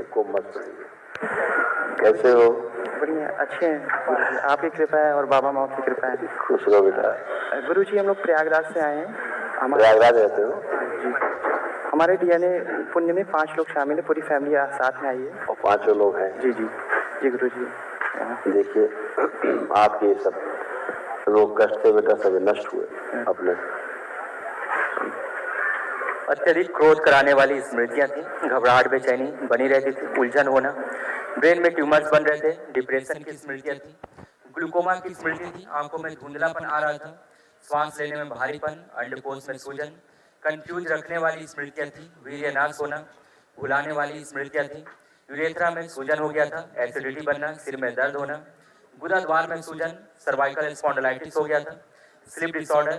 रहिए, खूब मस्त रहिए। कैसे हो? बढ़िया, अच्छे हैं गुरुजी, आपकी कृपा है और बाबा माँ की कृपा है। खुश रहो बेटा। गुरुजी हम लोग प्रयागराज से आए हैं। प्रयागराज रहते हो? जी, हमारे डीएनए पुण्य में 5 लोग शामिल हैं, पूरी फैमिली साथ में आई है। और 5 लोग हैं? जी जी जी गुरुजी। देखिए आपके सब रोग कष्ट थे बेटा, सभी नष्ट हुए अपने। अत्यधिक क्रोध कराने वाली स्मृतियां थी, घबराहट बेचैनी बनी रहती थी, उलझन होना, ब्रेन में ट्यूमर्स बन रहे थे, डिप्रेशन की स्मृतियां थी, ग्लूकोमा की स्मृति थी, आंखों में धुंधलापन आ रहा था, श्वास लेने में भारीपन, अंडकोश में सूजन, कंफ्यूज रखने वाली स्मृतियां थी, वीर्यनाश होना, भुलाने वाली स्मृतियां थी, यूरेथ्रा में सूजन हो गया था, एसिडिटी बनना, सिर में दर्द होना, गुदा द्वार में सूजन, सर्वाइकल स्पॉन्डिलाइटिस हो गया था, स्लीप डिसऑर्डर,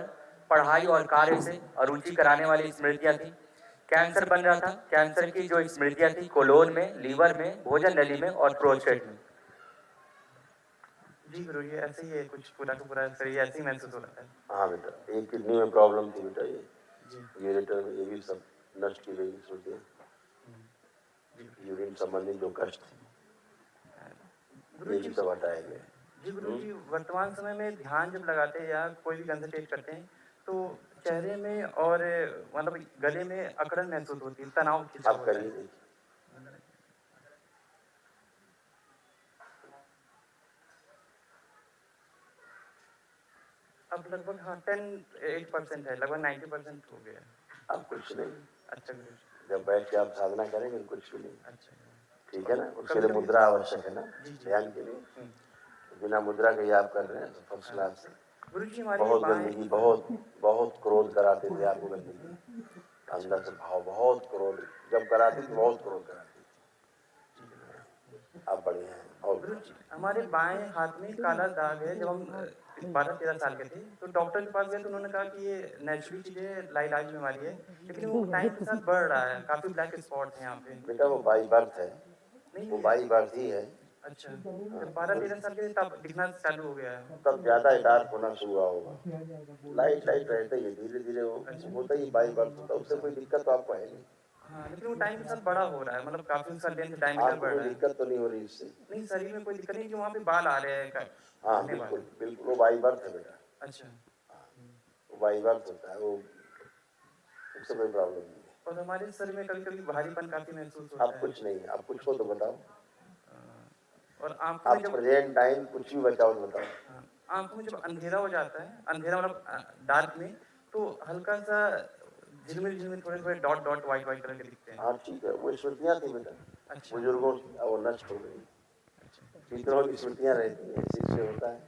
पढ़ाई और कार्य से अरुचि कराने वाली स्मृतियां थी, कैंसर बन रहा था, कैंसर की जो स्मृतियां थी कोलोन में, लीवर में, भोजन नली में और प्रोस्टेट में। जी गुरुजी, ऐसे ही है, कुछ पूरा का पूरा शरीर ऐसे ही महसूस हो रहा है। हाँ बेटा, एक किडनी में प्रॉब्लम थी बेटा, ये यूरेटर में, ये भी सब नष्ट की गई स्मृतियाँ, यूरिन संबंधित जो कष्ट थे ये भी सब हटाए गए। जी गुरुजी, वर्तमान समय में ध्यान जब लगाते हैं या कोई भी कंसंट्रेट करते हैं तो चेहरे में और मतलब गले में अकड़न महसूस होती है, तनाव खिंचा आप होता है। करिए, अब लगभग हाँ 8% है, लगभग 90% हो गया है। अब कुछ नहीं। अच्छा गुरुजी, जब बैठ के आप साधना करेंगे कुछ भी नहीं। अच्छा ठीक है ना, उसके लिए मुद्रा आवश्यक है ना, ध्यान के लिए। बिना मुद्रा के आप कर रहे हैं तो फर्स्ट क्लास है। गुरुजी हमारी बहुत बाएं गंदगी, बहुत बहुत क्रोध कराते थे आपको, गंदगी अंदर से भाव, बहुत क्रोध जब कराते थे, बहुत क्रोध कराते थे। आप बढ़िया हैं। और गुरुजी हमारे बाएं हाथ में काला दाग है। जब हम 12-13 साल के थे तो डॉक्टर के पास गए तो उन्होंने कहा कि ये नेचुरली चीज है, लाइलाज बीमारी है, लेकिन वो टाइम के साथ बढ़ रहा है, काफी ब्लैक स्पॉट है यहाँ पे। बेटा वो बाई बर्थ है, नहीं वो बाई बर्थ ही है। अच्छा, जब 12-13 साल के थे तब दिखना चालू हो गया है। तब ज्यादा डार्क होना शुरू हुआ होगा, लाइट लाइट रहते ही धीरे धीरे वो होता ही बाई बर्थ होता, उससे कोई दिक्कत तो आपको है नहीं। हाँ, लेकिन वो टाइम के साथ बड़ा हो रहा है, मतलब काफी उसका लेंथ डायमीटर आपको बढ़ कोई रहा है। दिक्कत तो नहीं हो रही इससे? नहीं, शरीर में कोई दिक्कत नहीं, कि वहाँ पे बाल आ रहे हैं। हाँ बिल्कुल बिल्कुल, वो बाई बर्थ है बेटा। अच्छा, वो बाई बर्थ होता है, वो उससे कोई प्रॉब्लम नहीं है। और हमारे शरीर में कभी कभी भारीपन काफी महसूस होता अब है। कुछ नहीं, अब कुछ हो तो बताओ। और आंखों में अब जब प्रेजेंट टाइम कुछ भी बचाओ तो बताओ। आंखों में जब अंधेरा हो जाता है, अंधेरा मतलब डार्क में, तो हल्का सा झिलमिल झिलमिल थोड़े थोड़े dot dot white white colour के दिखते हैं। हाँ ठीक है, वो स्मृतियाँ थी बेटा अच्छा बुजुर्गों की, अब वो नष्ट हो गई। पितरों की स्मृतियाँ रहती हैं, इसी से होता है,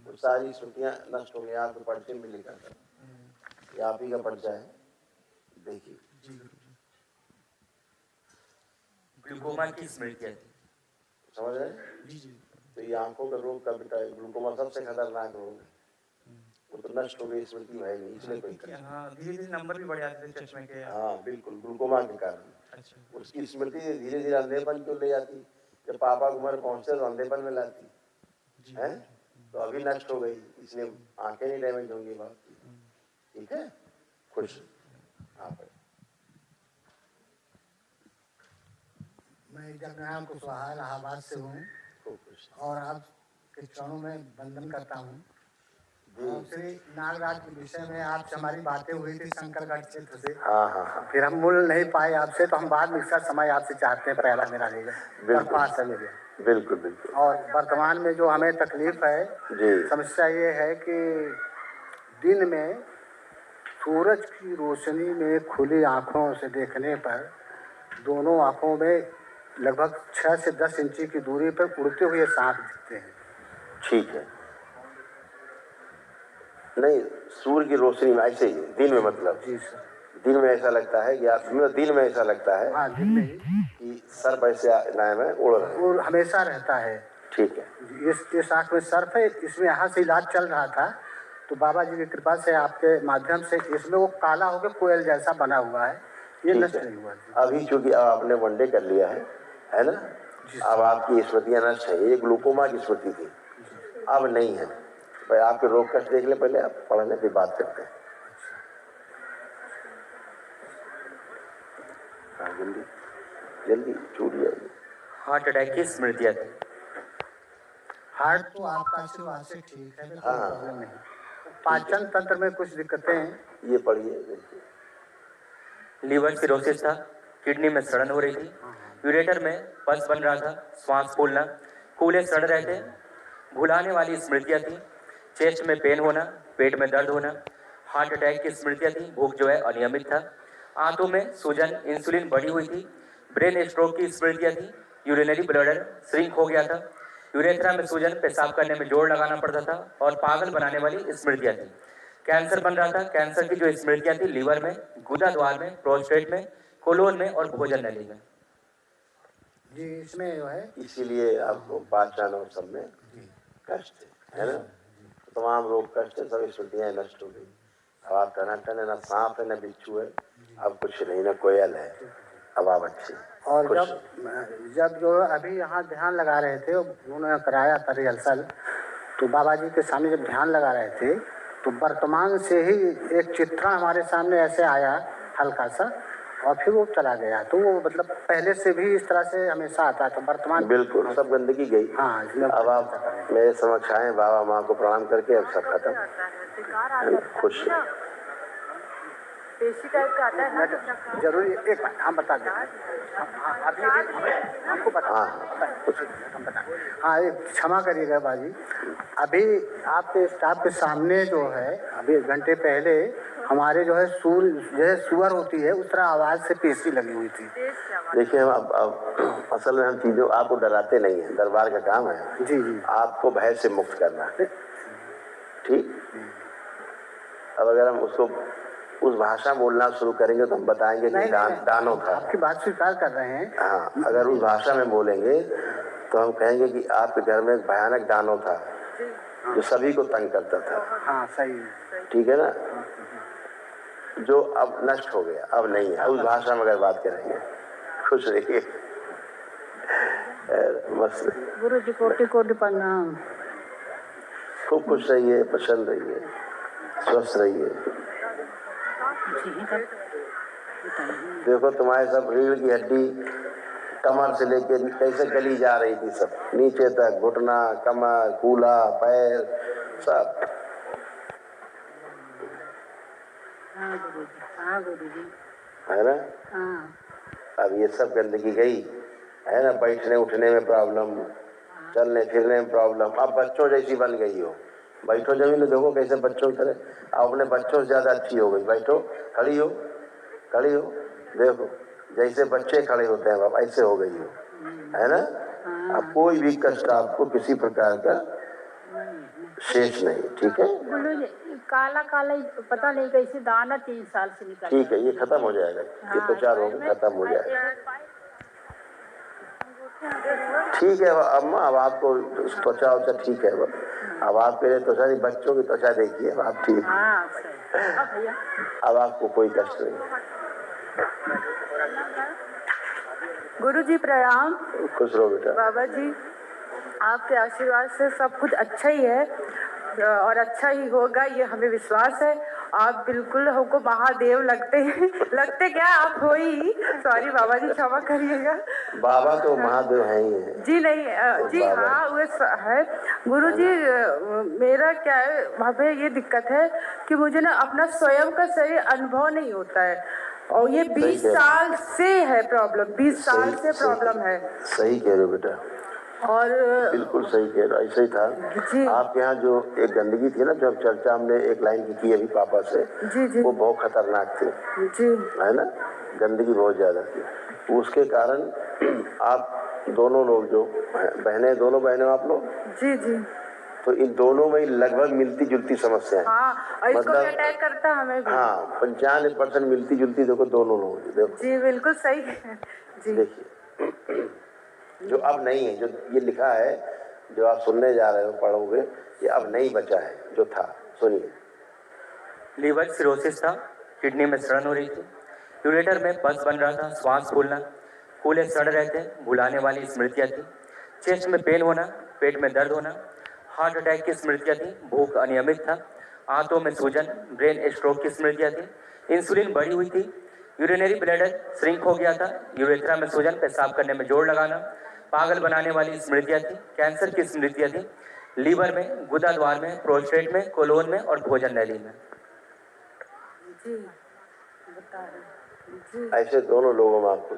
वो सारी स्मृतियाँ नष्ट हो गई। आपके पर्चे में लिखा था, ये आप ही का पर्चा है, देखिए। ग्लूकोमा की स्मृतियां थी। समझ रहे हैं? तो ये आंखों का रोग का बेटा, ग्लूकोमा सबसे खतरनाक रोग है, वो तो नष्ट हो गई, स्मृति है नहीं, इसलिए कोई दिक्कत नहीं। हाँ, धीरे धीरे नंबर भी बढ़ जाते थे चश्मे के। हाँ बिल्कुल, ग्लूकोमा के कारण अच्छा, उसकी स्मृति धीरे धीरे अंधेपन क्यों ले जाती, जब पापा की उम्र पहुंचते तो अंधेपन में लाती है, तो अभी नष्ट हो गई, इसलिए आंखें नहीं डैमेज होंगी बात। ठीक है, खुश आप। मैं जगन्नाथ कुशवाहा इलाहाबाद से हूँ खूब खुश। और आपके चरणों में वंदन करता हूँ। श्री नागराज के विषय में आपसे हमारी बातें हुई थी शंकरगढ़ क्षेत्र से। हाँ हाँ हाँ, फिर हम मिल नहीं पाए आपसे, तो हम बाद में इसका समय आपसे चाहते हैं, पहला मेरा रहेगा पास है मेरे। बिल्कुल बिल्कुल। और वर्तमान में जो हमें तकलीफ है, जी समस्या ये है कि दिन में सूरज की रोशनी में खुली आँखों से देखने पर दोनों आँखों में लगभग 6 से 10 इंची की दूरी पर उड़ते हुए सांप दिखते हैं। ठीक है, नहीं सूर्य की रोशनी में ऐसे ही दिन में, मतलब जी सर, दिन में ऐसा लगता है कि आप दिन में ऐसा लगता है हाँ दिन में ही कि सर्प ऐसे नाम है उड़ रहे हैं। वो हमेशा रहता है। ठीक है, इस आँख में सर्प है, इसमें यहाँ से इलाज चल रहा था, तो बाबा जी की कृपा से आपके माध्यम से इसमें वो काला होकर कोयल जैसा बना हुआ है, ये ठीक नष्ट है। नहीं हुआ। अभी चूंकि आपने वनडे कर लिया है ना, अब आपकी स्मृतियाँ नष्ट है, ये ग्लूकोमा की स्मृति थी, अब नहीं है। भाई आपके रोग कष्ट देख ले पहले, आप पढ़ने फिर बात करते हैं। हाँ जल्दी जल्दी छूट जाएगी। हार्ट अटैक की स्मृतियाँ थी। हार्ट तो आपका आशीर्वाद से ठीक है, कोई हाँ। प्रॉब्लम नहीं। पाचन तंत्र में कुछ दिक्कतें हैं। ये पढ़िए, देखिए। लीवर सिरोसिस था, किडनी में सड़न हो रही थी, यूरेटर में पस बन रहा था, श्वास फूलना, कूल्हे सड़ रहे थे, भुलाने वाली स्मृतियाँ थी, चेस्ट में पेन होना, पेट में दर्द होना, हार्ट अटैक की स्मृतियाँ थी, भूख जो है अनियमित था, आंतों में सूजन, इंसुलिन बढ़ी हुई थी, ब्रेन स्ट्रोक की स्मृतियाँ थी, यूरिनरी ब्लडर श्रिंक हो गया था, यूरेथ्रा में सूजन, पेशाब करने में जोर लगाना पड़ता था और पागल बनाने वाली स्मृतियाँ थी। कैंसर बन रहा था, कैंसर की जो स्मृतियाँ थी लीवर में, गुदा द्वार में, प्रोस्टेट में, कोलोन में और भोजन नली में। जी, इसमें जो है इसीलिए आपको पाचन और सब में कष्ट है ना, तमाम रोग कष्ट है, सब स्मृतियाँ नष्ट हो गई। अब आप टनाटन है, ना सांप है, ना बिच्छू है, अब कुछ नहीं, ना कोयल है, अब आप अच्छे। और खुश जब जो अभी यहाँ ध्यान लगा रहे थे, उन्होंने कराया था रिहर्सल, तो बाबा जी के सामने जब ध्यान लगा रहे थे तो वर्तमान से ही एक चित्रण हमारे सामने ऐसे आया हल्का सा, और फिर वो चला गया। तो वो मतलब पहले से भी इस तरह से हमेशा आता था वर्तमान। बिल्कुल सब गंदगी गई। हाँ, इसमें अब आप मेरे समक्ष आए, बाबा माँ को प्रणाम करके अब सब खत्म। खुश पेशी टाइप का आता है ना, जरूरी एक बात हम बता दें। अभी हमको बता, हम बता। हाँ, एक क्षमा करिएगा बाजी, अभी आपके स्टाफ के सामने जो है, अभी 1 घंटे पहले हमारे जो है सुअर होती है उस तरह आवाज से पेशी लगी हुई थी। देखिए, हम अब असल में हम चीजों आपको डराते नहीं है, दरबार का काम है जी जी, आपको भय से मुक्त करना, ठीक। अब अगर हम उसको उस भाषा बोलना शुरू करेंगे तो हम बताएंगे कि दानव था। आपकी बात स्वीकार कर रहे हैं। हाँ, अगर उस भाषा में बोलेंगे तो हम कहेंगे कि आपके घर में एक भयानक दानव था जो सभी को तंग करता था। हाँ, सही है। ठीक है ना, जो अब नष्ट हो गया, अब नहीं है। उस भाषा में अगर बात करेंगे, खुश रहिए, मस्त गुरु जी कोटि कोटि प्रणाम। खूब खुश रहिए, प्रसन्न रहिए, स्वस्थ रहिए। देखो तुम्हारे सब रीढ़ की हड्डी कमर से लेके कैसे गली जा रही थी, सब नीचे तक, घुटना, कमर, कूल्हा, पैर, सब। हाँ गुरु जी, है ना। हाँ। अब ये सब गंदगी गई है ना, बैठने उठने में प्रॉब्लम, चलने फिरने में प्रॉब्लम, अब बच्चों जैसी बन गई हो। बैठो जमीन में, देखो कैसे बच्चों की तरह, अपने बच्चों से ज्यादा अच्छी हो गई। बैठो, खड़ी हो, खड़ी हो, देखो जैसे बच्चे खड़े होते हैं बाबा, ऐसे हो गई हो, है ना। अब कोई भी कष्ट आपको किसी प्रकार का शेष नहीं, ठीक है। गुरु जी काला काला पता नहीं कैसे दाना 3 साल से निकल। ठीक है, ये खत्म हो जाएगा, ये तो 4 रोग खत्म हो जाएगा। ठीक है अम्मा, अब आपको त्वचा वचा ठीक है, अब आपके लिए त्वचा नहीं, बच्चों की त्वचा देखिए, अब आप ठीक, अब आपको कोई कष्ट नहीं। गुरु जी प्रणाम। खुश रहो बेटा। बाबा जी आपके आशीर्वाद से सब कुछ अच्छा ही है और अच्छा ही होगा, ये हमें विश्वास है। आप बिल्कुल हमको महादेव लगते हैं। लगते क्या, आप हो ही, सॉरी बाबा जी क्षमा करिएगा। बाबा तो महादेव है ही है। जी नहीं जी, हाँ वो है। गुरु जी मेरा क्या है, वहाँ पे ये दिक्कत है कि मुझे ना अपना स्वयं का सही अनुभव नहीं होता है, और ये 20 साल से है प्रॉब्लम, 20 साल से प्रॉब्लम है। सही कह रहे हो बेटा, और बिल्कुल सही कह रहे हो, ऐसा ही था। आपके यहाँ जो एक गंदगी थी ना, जो चर्चा हमने एक लाइन की अभी पापा से, जी वो बहुत खतरनाक थी जी, है ना, गंदगी बहुत ज्यादा थी। उसके कारण आप दोनों लोग जो बहनें, दोनों बहनें आप लोग, जी जी, तो इन दोनों में लगभग मिलती जुलती समस्या है। हाँ, और इसको भी अटैक करता हमें भी। हाँ, 95% मिलती जुलती, देखो दोनों लोगों की, देखो जी बिल्कुल सही जी। देखिए, जो अब नहीं है, जो ये लिखा है, जो आप सुनने जा रहे हो, पढ़ोगे, ये अब नहीं बचा है जो था। सुनिए, लीवर सिरोसिस था, किडनी में सड़न हो रही थी, यूरेटर में पस बन रहा था, श्वास फूलना, कूल्हे सड़ रहे थे, भुलाने वाली स्मृतियाँ थी, चेस्ट में पेन होना, पेट में दर्द होना, हार्ट अटैक की स्मृतियाँ थी, भूख अनियमित था, आंतों में सूजन, ब्रेन स्ट्रोक की स्मृतियाँ थी, इंसुलिन बढ़ी हुई थी, यूरिनरी ब्लैडर श्रिंक हो गया था, यूरेथ्रा में सूजन, पेशाब करने में जोर लगाना, पागल बनाने वाली स्मृतियां थी, कैंसर की स्मृतियां थी, लीवर में, गुदा द्वार में, प्रोस्टेट में, कोलोन में और भोजन नली में। जी बता रहे जी। ऐसे दोनों लोगों में आपको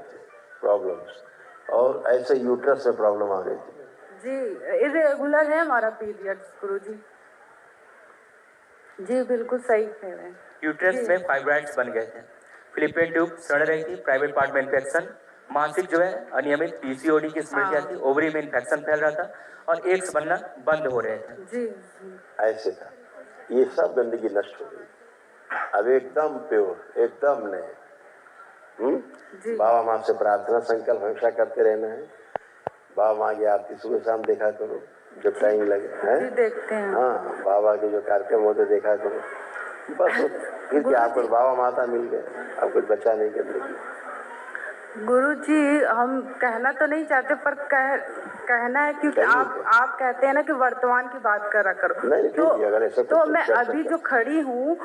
प्रॉब्लम्स, और ऐसे यूट्रस में प्रॉब्लम आ गई थी। जी इरेगुलर है हमारा पीरियड्स गुरुजी। जी बिल्कुल सही कह रहे हैं। यूट्रस में फाइब्राइड्स बन गए थे, फिलिपियन ट्यूब सड़ रही थी, प्राइवेट पार्ट में इन्फेक्शन, मासिक जो है अनियमित, पीसीओडी की स्मृतियां थी, ओवरी में इन्फेक्शन फैल रहा था और एग्स बनना बंद हो रहे थे। जी जी ऐसे था, ये सब गंदगी नष्ट हो गई, अब एकदम प्योर, एकदम नए। जी बाबा माँ से प्रार्थना संकल्प हमेशा करते रहना है। बाबा माँ की आरती सुबह शाम देखा करो जब टाइम लगे, जी हैं? देखते हैं। हाँ, बाबा के जो कार्यक्रम होते देखा करो, बस फिर क्या, आपको बाबा माता मिल गए, अब कुछ बचा नहीं करने। गुरुजी हम कहना तो नहीं चाहते पर कहना है क्योंकि आप कहते हैं ना कि वर्तमान की बात करा करो। नहीं, अगर ऐसा तो मैं अभी जो खड़ी हूँ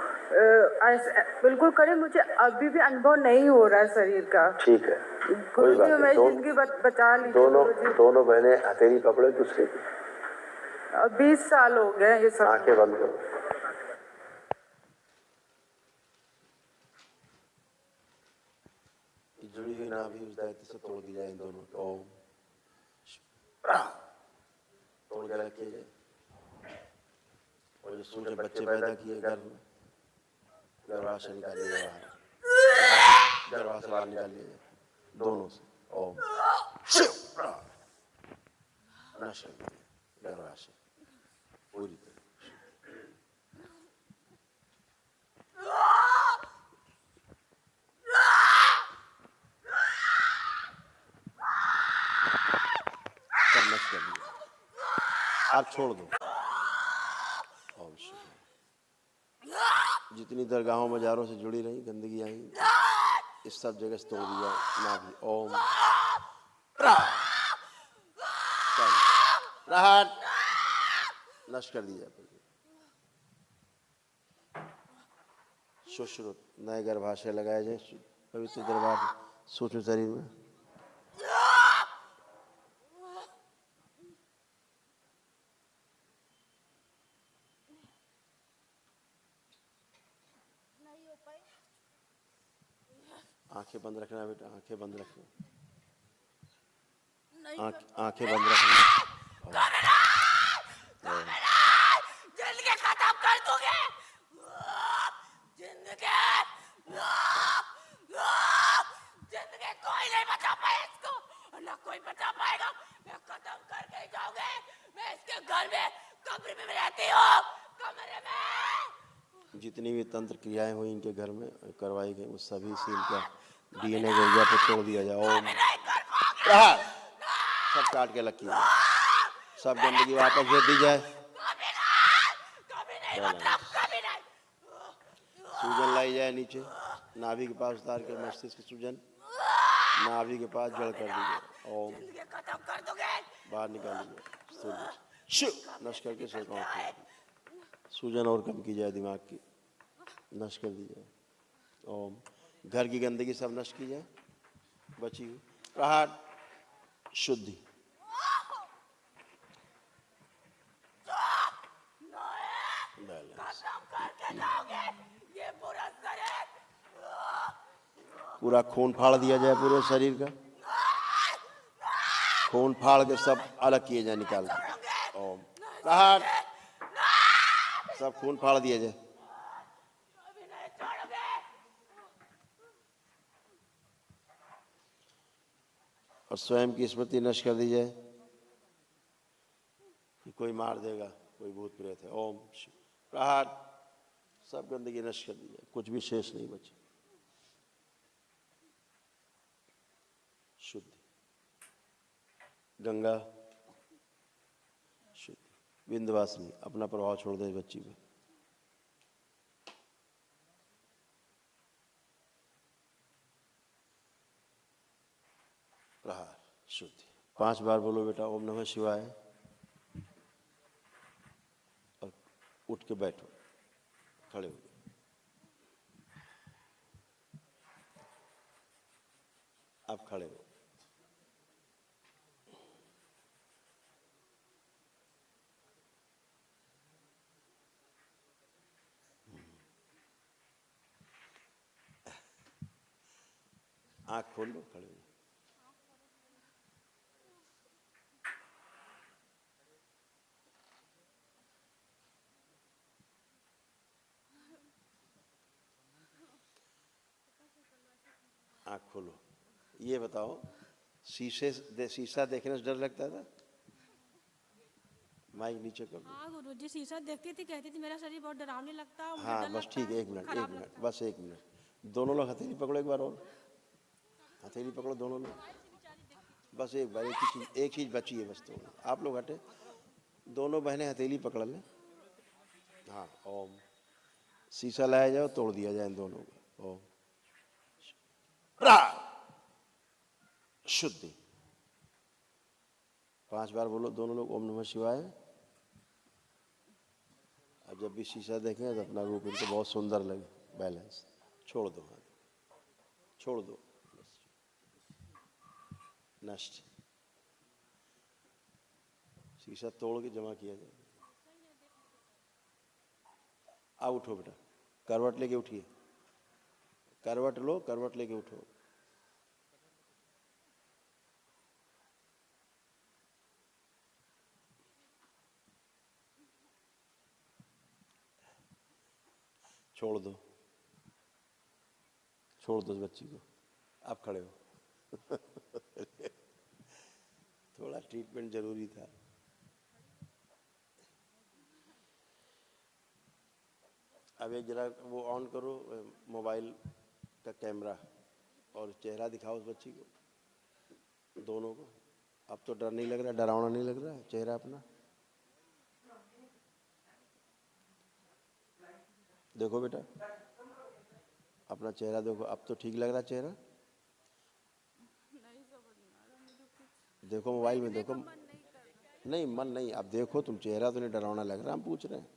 बिल्कुल खड़ी, मुझे अभी भी अनुभव नहीं हो रहा है शरीर का। ठीक है, कोई बात गुरुजी मेरी जिंदगी बचा लीजिए। दोनों बहनें हथेली पकड़े दूसरे की, 20 साल हो गए ये सब। आंखें बंद करो। जुड़ी हुई नाभि उस दैत्य से तोड़ दी जाए, इन दोनों को। ओम तोड़ के रखिए जाए। और जो सूर्य बच्चे पैदा किए गर्भ में, गर्भाशय निकालिए बाहर, गर्भाशय बाहर निकालिए दोनों से। ओम नष्ट कर दीजिए गर्भाशय पूरी तरह। आप छोड़ दो। जितनी दरगाहों मजारों से जुड़ी रही गंदगी आई, इस सब जगह से तोड़ दिया नाभि। ओम राहत नष्ट कर दिया। सुश्रुत नए गर्भाशय लगाए जाए पवित्र दरबार सूक्ष्म शरीर में। आंखें बंद रखना बेटा, आंखें बंद रखना, आंखें बंद रखना। जिंदगी खत्म कर दोगे, जिंदगी कोई नहीं बचा पाए इसको, और ना कोई बचा पाएगा। मैं खत्म करके ही जाऊंगी। मैं इसके घर में कब्र में रहती हूँ, कमरे में। जितनी भी तंत्र क्रियाएं हुई इनके घर में करवाई गई, उस सभी सील का डीएनए गरिया पर तोड़ दिया जाए। ओम सब काट के लकी, सब गंदगी वापस भेज दी जाए। सूजन लाई जाए नीचे नाभि के पास उतार के, मस्तिष्क सूजन नाभि के पास जड़ कर दीजिए। ओम बाहर निकाल दीजिए, नष्ट करके सूजन और कम की जाए, दिमाग की नष्ट कर दी जाए। ओम घर की गंदगी सब नष्ट की जाए, बची हुई प्रहार शुद्धि। पूरा खून फाड़ दिया जाए, पूरे शरीर का खून फाड़ के सब अलग किए जाए, निकाल के। ओम प्रहार सब खून फाड़ दिया जाए। और स्वयं की स्मृति नष्ट कर दी जाए कि कोई मार देगा, कोई भूत प्रेत है। ओम प्रहार सब गंदगी नष्ट कर दी जाए, कुछ भी शेष नहीं बचे। शुद्धि गंगा शुद्धि। विंध्यवासिनी अपना प्रभाव छोड़ दे बच्ची में। प्रहार शुद्धि 5 बार बोलो बेटा, ओम नमः शिवाय, और उठ के बैठो, खड़े हो। आप खड़े हो। आँख खोल लो, खड़े हो। आँख खोलो। ये बताओ, शीशा देखने से डर लगता था? माइक नीचे कर दो। हाँ गुरुजी, शीशा देखती थी, कहती थी मेरा शरीर बहुत डरावने लगता है, मुझे हाँ डर बस लगता ठीक है, है, एक मिनट, खराब लगता है। बस एक मिनट। दोनों लोग हथेली पकड़ो एक बार और, हथेली पकड़ो दोनों लोग। बस एक बार, एक चीज़ बची है बस। तो आप लोग हटे, दोनों बहनें हथेली पकड़ लें। हाँ, ओम। शीशा लाया जाओ, तोड़ दिया जाए इन दोनों को। ओम शुद्धि। 5 बार बोलो दोनों लोग, ओम नमः शिवाय। अब जब भी शीशा देखें तो अपना रूप इनको बहुत सुंदर लगे, बैलेंस। छोड़ दो हाथ, छोड़ दो, नष्ट। शीशा तोड़ के जमा किया जाए। अब उठो बेटा, करवट लेके उठिए, करवट लो, करवट लेके उठो। छोड़ दो, छोड़ दो उस बच्ची को। आप खड़े हो। थोड़ा ट्रीटमेंट जरूरी था। अब एक जरा वो ऑन करो मोबाइल का कैमरा और चेहरा दिखाओ उस बच्ची को, दोनों को। अब तो डर नहीं लग रहा, डरावना नहीं लग रहा है चेहरा अपना? देखो बेटा, अपना चेहरा देखो, अब तो ठीक लग रहा चेहरा? देखो मोबाइल में देखो। नहीं मन नहीं, अब देखो तुम, चेहरा तो नहीं डरावना लग रहा, हम पूछ रहे हैं।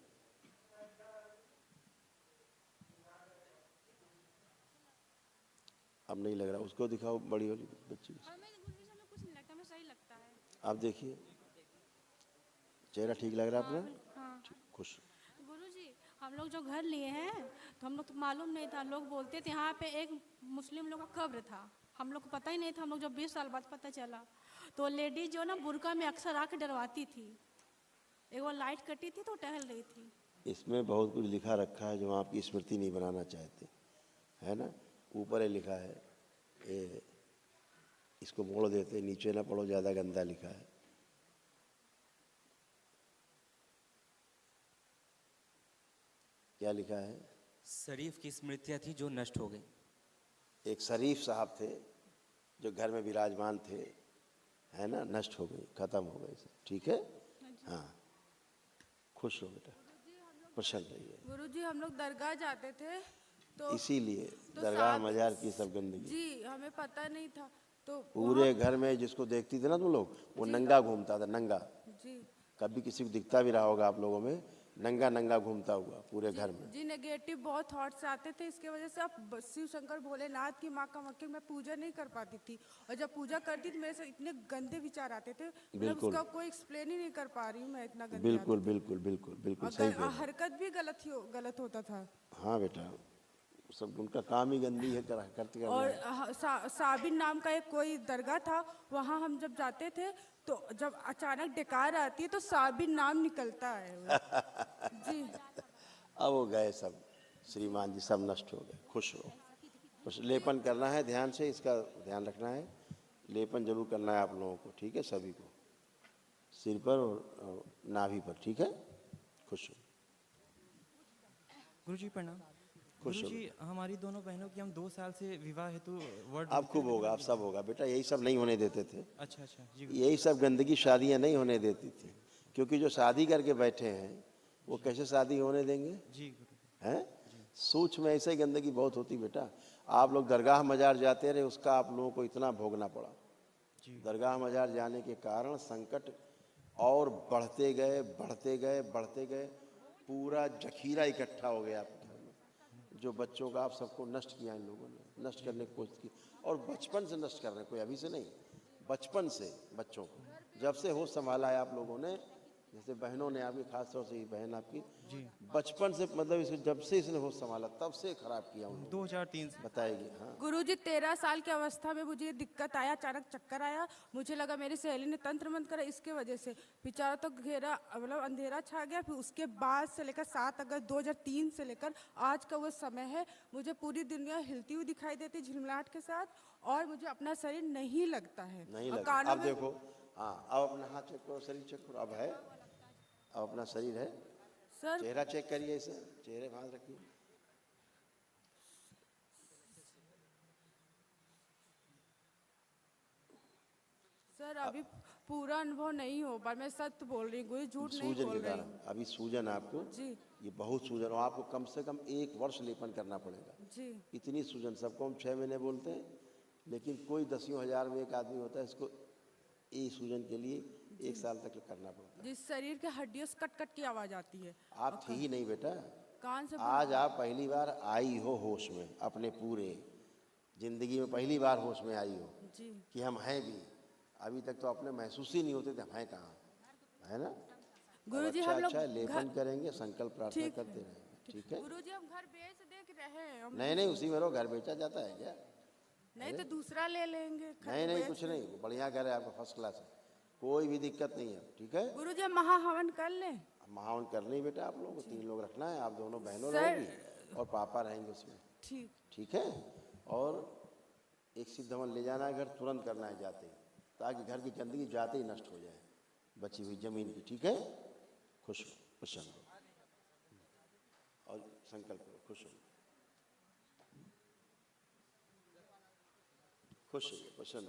अब नहीं लग रहा, उसको दिखाओ बड़ी वाली बच्ची को। कुछ नहीं लगता, मैं सही लगता है। आप देखिए, चेहरा ठीक लग रहा है अपना? हाँ। खुश। गुरुजी, हम लोग जो घर लिए हैं तो हम लोग तो मालूम नहीं था, लोग बोलते थे यहाँ पे एक मुस्लिम लोग का कब्र था, हम लोग को पता ही नहीं था। हम लोग जब 20 साल बाद पता चला, तो लेडीज जो ना बुर्का में अक्सर आके डरवाती थी। एक बार लाइट कटी थी तो टहल रही थी। इसमें बहुत कुछ लिखा रखा है जो आपकी स्मृति नहीं बनाना चाहते, है ना? ऊपर है लिखा है, ये इसको मोड़ देते, नीचे ना पढ़ो, ज़्यादा गंदा लिखा है। क्या लिखा है? शरीफ की स्मृतियां थी जो नष्ट हो गई। एक शरीफ साहब थे जो घर में विराजमान थे, है ना, नष्ट हो गई, खत्म हो गई सब। ठीक है? हाँ, खुश हो बेटा, प्रसन्न रहिए। गुरुजी, हम लोग दरगाह जाते थे तो इसीलिए तो दरगाह मजार की सब गंदगी। जी, हमें पता नहीं था तो पूरे घर में जिसको देखती थी ना तुम लोग, वो नंगा घूमता था, नंगा। जी कभी किसी को दिखता भी रहा होगा आप लोगों में, नंगा नंगा घूमता हुआ पूरे घर में। जी, नेगेटिव बहुत थॉट्स आते थे, इसके वजह से अब शिव शंकर भोलेनाथ की माँ का मक्के में पूजा नहीं कर पाती थी, और जब पूजा करती थी मेरे से इतने गंदे विचार आते थे, मतलब बिल्कुल। उसका कोई एक्सप्लेन ही नहीं कर पा रही हूँ मैं, इतना गंदे बिल्कुल आते थे। बिल्कुल बिल्कुल बिल्कुल और सही कह रहे हो। हरकत भी गलत होता था। हाँ बेटा, सब उनका काम ही गंदी है, करते और करना। साबिन नाम का एक कोई दरगाह था, वहाँ हम जब जाते थे तो जब अचानक डकार आती है तो साबिन नाम निकलता है। जी, अब वो गए सब, श्रीमान जी सब नष्ट हो गए, खुश हो। बस लेपन करना है ध्यान से, इसका ध्यान रखना है, लेपन जरूर करना है आप लोगों को, ठीक है? सभी को, सिर पर और नाभि पर, ठीक है? खुश हो। गुरुजी प्रणाम। खुश हो। गुरुजी, हमारी दोनों बहनों की हम 2 साल से विवाह हेतु वर्ड अब खूब होगा, अब सब होगा बेटा, यही सब नहीं होने देते थे। अच्छा अच्छा जी यही सब गंदगी शादियां नहीं होने देती थी, क्योंकि जो शादी करके बैठे हैं वो कैसे शादी होने देंगे? जी गुरु। हैं? सूक्ष्म ऐसे ही गंदगी बहुत होती बेटा। आप लोग दरगाह मजार जाते रहे, उसका आप लोगों को इतना भोगना पड़ा। दरगाह मजार जाने के कारण संकट और बढ़ते गए बढ़ते गए बढ़ते गए, पूरा जखीरा इकट्ठा हो गया आपके घर में। जो बच्चों का आप सबको नष्ट किया इन लोगों ने, नष्ट करने की कोशिश की, और बचपन से नष्ट कर रहे हैं, कोई अभी से नहीं, बचपन से बच्चों को जब से होश संभाला है आप लोगों ने, जैसे बहनों ने आपकी, खास तौर से ये बहन आपकी जी बचपन से, मतलब इसको जब से इसने होश संभाला तब से खराब किया उन्होंने, 2003 से। बताएगी। हाँ गुरुजी 13 साल की अवस्था में मुझे ये दिक्कत आया, अचानक चक्कर आया, मुझे लगा मेरी सहेली ने तंत्र मंत्र करा, इसके वजह से बेचारा तो घेरा, मतलब अंधेरा छा गया। फिर उसके बाद से लेकर 7 अगस्त 2003 से लेकर आज का वो समय है, मुझे पूरी दुनिया हिलती हुई दिखाई देती झिलमिलाहट के साथ, और मुझे अपना शरीर नहीं लगता है। नहीं और लगा। कानों अब में देखो, हाँ अब अपना हाथ चेक करो, शरीर चेक करो, अब है, अब अपना शरीर है, सर चेहरा चेक करिए, इसे चेहरे पे हाथ रखिए। सर अभी पूरा अनुभव नहीं हो पा, मैं सत्य बोल रही हूँ, कोई झूठ नहीं सूजन बोल के रही कारण, हूँ। अभी सूजन आपको, जी ये बहुत सूजन, और आपको कम से कम 1 वर्ष लेपन करना पड़ेगा। जी इतनी सूजन, सबको हम 6 महीने बोलते हैं, लेकिन कोई 10 हजार में एक आदमी होता है, इसको ये सूजन के लिए 1 साल तक करना पड़ता है। जिस शरीर के हड्डियों से कट कट की आवाज आती है। आप थी ही नहीं बेटा, कान से आज आप पहली बार आई हो होश में, अपने पूरे जिंदगी में पहली बार होश में आई हो जी कि हम हैं भी। अभी तक तो अपने महसूस ही नहीं होते थे हम हैं कहाँ, है ना। गुरुजी अच्छा हम लोग अच्छा लेपन घर- करेंगे, संकल्प प्रार्थना ठीक करते रहेंगे, ठीक है। गुरुजी हम घर बेच देख रहे हैं नहीं नहीं, उसी में रहो, घर बेचा जाता है क्या? नहीं तो दूसरा ले लेंगे। नहीं नहीं, कुछ नहीं, बढ़िया घर है आपका, फर्स्ट क्लास है, कोई भी दिक्कत नहीं है, ठीक है। गुरुजी हम महाहवन कर लें? महावन करना ही बेटा, आप लोगों को 3 लोग रखना है, आप दोनों बहनों सर- रहेंगी और पापा रहेंगे उसमें, ठीक ठीक है। और एक सिद्ध हवन ले जाना है घर, तुरंत करना है जाते ही, ताकि घर की गंदगी जाते ही नष्ट हो जाए, बची हुई जमीन की, ठीक है। खुश हो, प्रसन्न हो, और संकल्प करो, खुश हो, खुश हो, प्रसन्न।